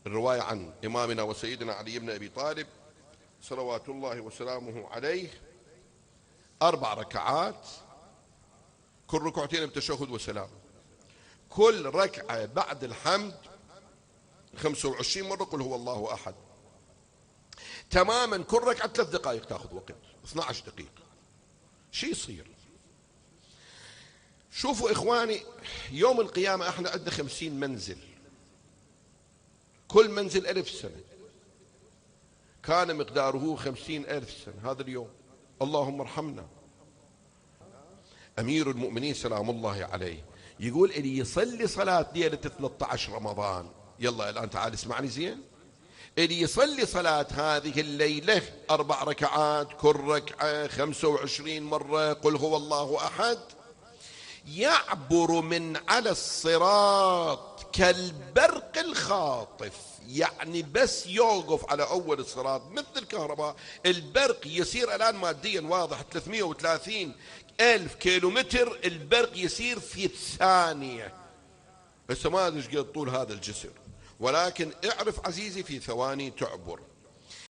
الرواية عن إمامنا وسيدنا علي بن أبي طالب صلوات الله وسلامه عليه 4 ركعات، كل ركعتين بتشهد وسلام، كل ركعة بعد الحمد 25 مرة قل هو الله أحد، تماما كل ركعة 3 دقائق تأخذ وقت، 12 دقيقة. شي يصير؟ شوفوا إخواني، يوم القيامة احنا عندنا 50 منزل، كل منزل 1000 سنة، كان مقداره 50,000 سنة هذا اليوم. اللهم ارحمنا. أمير المؤمنين سلام الله عليه يقول اللي يصلي صلاة ليلة 13 رمضان، يلا الآن تعال اسمعني زين، اللي يصلي صلاة هذه الليلة 4 ركعات، كل ركعة 25 مرة قل هو الله أحد، يعبر من على الصراط كالبرق الخاطف، يعني بس يوقف على أول الصراط مثل الكهرباء، البرق يسير الآن ماديا واضح 330 ألف كيلومتر البرق يسير في ثانية. هسه ما أدري ايش قد طول هذا الجسر، ولكن اعرف عزيزي في ثواني تعبر.